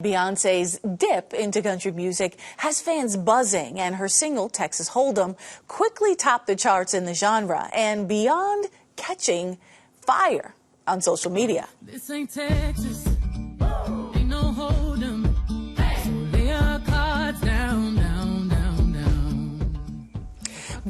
Beyonce's dip into country music has fans buzzing, and her single, Texas Hold'em, quickly topped the charts in the genre and beyond catching fire on social media. This ain't Texas, ain't no Hold'em, so lay our cards down, down, down, down.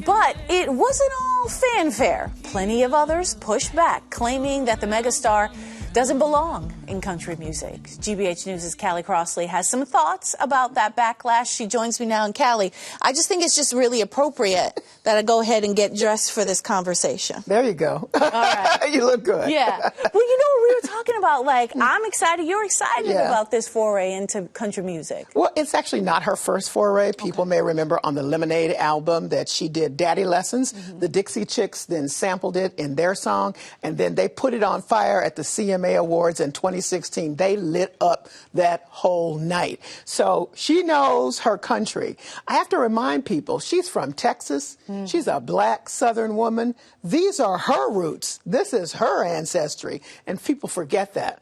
But it wasn't all fanfare. Plenty of others pushed back, claiming that the megastar doesn't belong in country music. GBH News' Callie Crossley has some thoughts about that backlash. She joins me now. And Callie, I just think it's just really appropriate that I go ahead and get dressed for this conversation. There you go. All right. You look good. Yeah. Well, you know, we were talking about, like, I'm excited, you're excited about this foray into country music. Well, it's actually not her first foray. People may remember on the Lemonade album that she did Daddy Lessons. The Dixie Chicks then sampled it in their song, and then they put it on fire at the CMA Awards in 2016. They lit up that whole night. So she knows her country. I have to remind people, she's from Texas. She's a black Southern woman. These are her roots. This is her ancestry, and people forget that.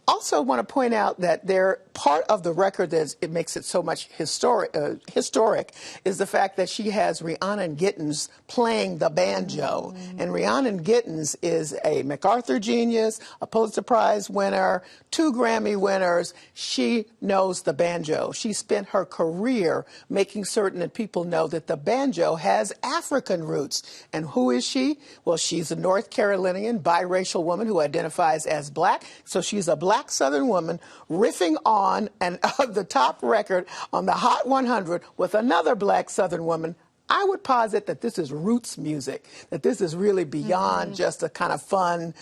Also want to point out that part of the record that it makes it so much historic is the fact that she has Rhiannan Giddens playing the banjo. And Rhiannan Giddens is a MacArthur genius, a Pulitzer Prize winner, 2 Grammy winners. She knows the banjo. She spent her career making certain that people know that the banjo has African roots. And who is she? Well, she's a North Carolinian biracial woman who identifies as black. So she's a black Southern woman riffing on the top record on the Hot 100 with another black Southern woman. I would posit that this is roots music, that this is really beyond just a kind of fun,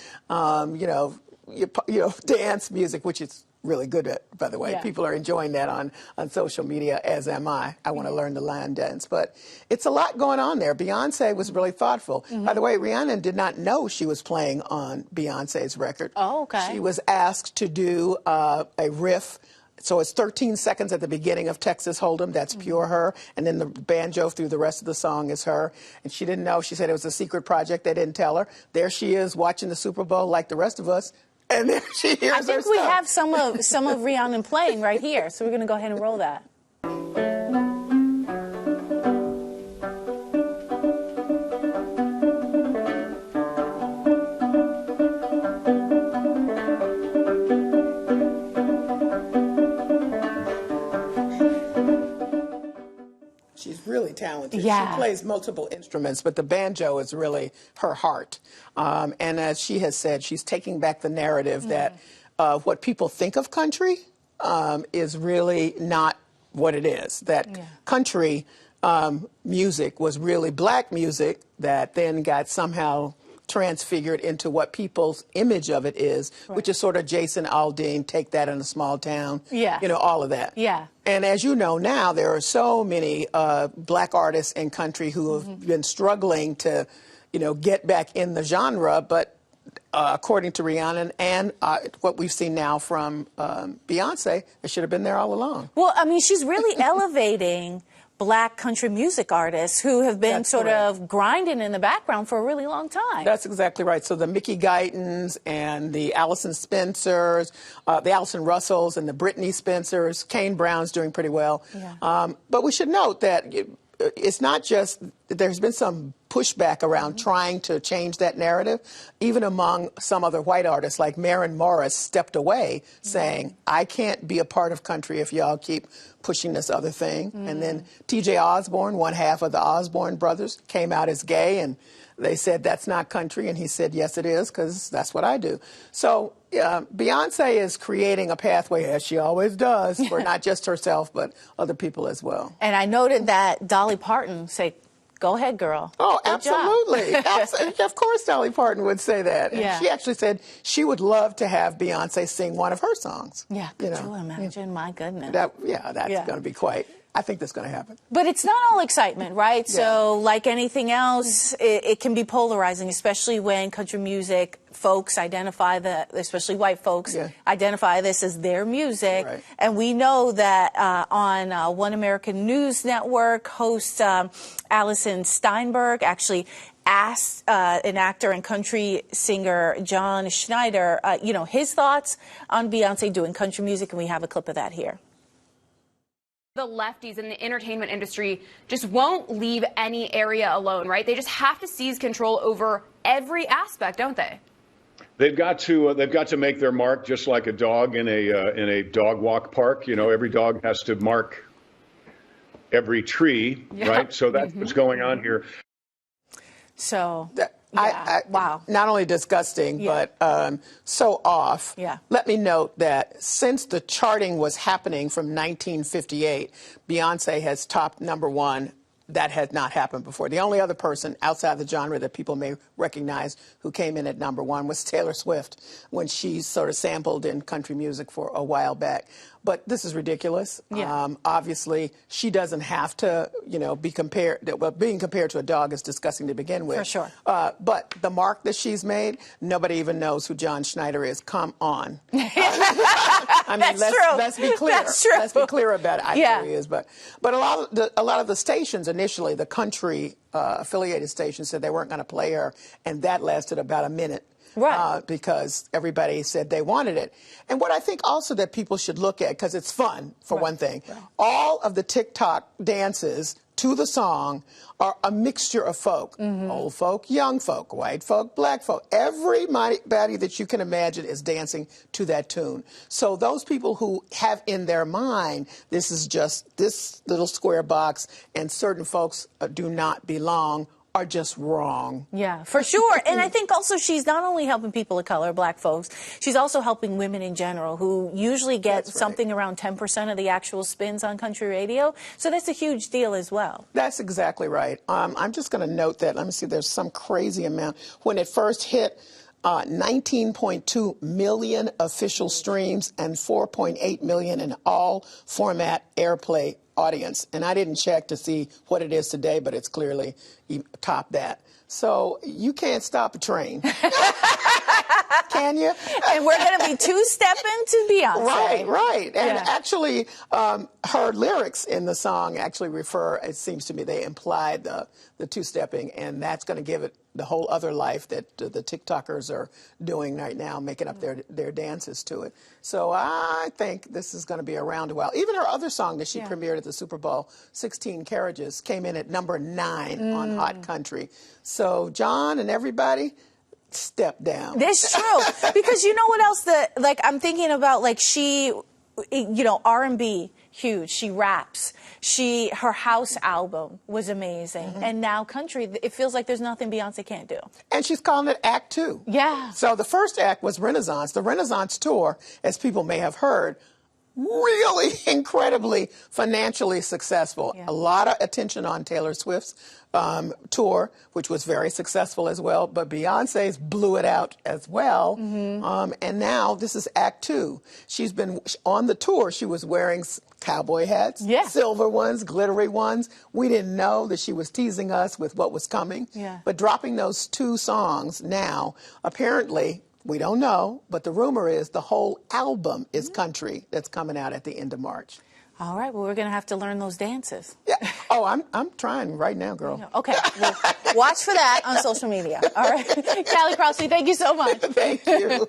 dance music, which is really good at, by the way. Yeah. People are enjoying that on social media, as am I. I want to learn the line dance. But it's a lot going on there. Beyonce was really thoughtful. By the way, Rhiannon did not know she was playing on Beyonce's record. Oh, okay. She was asked to do a riff. So it's 13 seconds at the beginning of Texas Hold'em. That's pure her. And then the banjo through the rest of the song is her. And she didn't know. She said it was a secret project. They didn't tell her. There she is watching the Super Bowl like the rest of us. And then she hears I think we have some of Rhiannon playing right here, so we're going to go ahead and roll that. She's really talented. Yeah. She plays multiple instruments, but the banjo is really her heart. And as she has said, she's taking back the narrative that what people think of country is really not what it is. That country music was really black music that then got somehow transfigured into what people's image of it is, which is sort of Jason Aldean, Take That in a Small Town, all of that. Yeah. And as you know now, there are so many black artists in country who have been struggling to, get back in the genre, but according to Rhiannon and what we've seen now from Beyonce, they should have been there all along. Well, I mean, she's really elevating black country music artists who have been sort of grinding in the background for a really long time. That's exactly right. So the Mickey Guytons and the Allison Spencers, the Allison Russells and the Brittany Spencers, Kane Brown's doing pretty well. Yeah. But we should note that it's not just, there's been some pushback around trying to change that narrative. Even among some other white artists, like Maren Morris stepped away saying, I can't be a part of country if y'all keep pushing this other thing. And then T.J. Osborne, one half of the Osborne brothers, came out as gay, and they said, that's not country. And he said, yes, it is, because that's what I do. So Beyonce is creating a pathway, as she always does, for not just herself, but other people as well. And I noted that Dolly Parton said, go ahead, girl. Oh, Good absolutely. Of course Dolly Parton would say that. And Yeah. she actually said she would love to have Beyonce sing one of her songs. Yeah, could you imagine? My goodness. That's going to be quite I think that's going to happen. But it's not all excitement, right? Yeah. So like anything else, it can be polarizing, especially when country music folks identify especially white folks, identify this as their music. Right. And we know that on One American News Network, host Allison Steinberg actually asked an actor and country singer John Schneider, his thoughts on Beyonce doing country music, and we have a clip of that here. The lefties in the entertainment industry just won't leave any area alone, right? They just have to seize control over every aspect, don't they? They've got to make their mark, just like a dog in a dog walk park. You know, every dog has to mark every tree, right? So that's what's going on here. So, wow. Not only disgusting, but so off. Yeah. Let me note that since the charting was happening from 1958, Beyonce has topped #1. That had not happened before. The only other person outside the genre that people may recognize who came in at #1 was Taylor Swift when she sort of sampled in country music for a while back. But this is ridiculous. Yeah. Obviously, she doesn't have to, be compared. Well, being compared to a dog is disgusting to begin with. For sure. But the mark that she's made, nobody even knows who John Schneider is. Come on. I mean, let's be clear. That's true. Let's be clear about it. I know he is, but a lot of the stations initially, the country affiliated stations said they weren't going to play her, and that lasted about a minute. Right. Because everybody said they wanted it. And what I think also that people should look at, because it's fun, for one thing, all of the TikTok dances to the song are a mixture of folk. Old folk, young folk, white folk, black folk. Everybody that you can imagine is dancing to that tune. So those people who have in their mind, this is just this little square box and certain folks do not belong, are just wrong. Yeah, for sure. And I think also she's not only helping people of color, black folks, she's also helping women in general who usually get something around 10% of the actual spins on country radio. So that's a huge deal as well. That's exactly right. I'm just going to note that. Let me see. There's some crazy amount. When it first hit, 19.2 million official streams and 4.8 million in all format airplay audience. And I didn't check to see what it is today, but it's clearly topped that. So you can't stop a train. Can you? And we're going to be two-stepping to Beyonce. Right. And actually, her lyrics in the song actually refer, it seems to me, they implied the two-stepping, and that's going to give it the whole other life that the TikTokers are doing right now, making up their dances to it. So I think this is going to be around a while. Even her other song that she premiered at the Super Bowl, 16 Carriages, came in at #9 on Hot Country. So John and everybody, step down. That's true. Because you know what else I'm thinking about, she, R&B, huge. She raps. Her house album was amazing. And now country, it feels like there's nothing Beyonce can't do. And she's calling it Act 2. Yeah. So the first act was Renaissance. The Renaissance tour, as people may have heard, really incredibly financially successful. A lot of attention on Taylor Swift's tour, which was very successful as well, but Beyonce's blew it out as well. And now this is Act 2. She's been on the tour. She was wearing cowboy hats, silver ones, glittery ones. We didn't know that she was teasing us with what was coming. But dropping those 2 songs now, apparently, we don't know, but the rumor is the whole album is country that's coming out at the end of March. All right, well, we're going to have to learn those dances. Yeah. Oh, I'm trying right now, girl. Okay, well, watch for that on social media. All right. Callie Crossley, thank you so much. Thank you.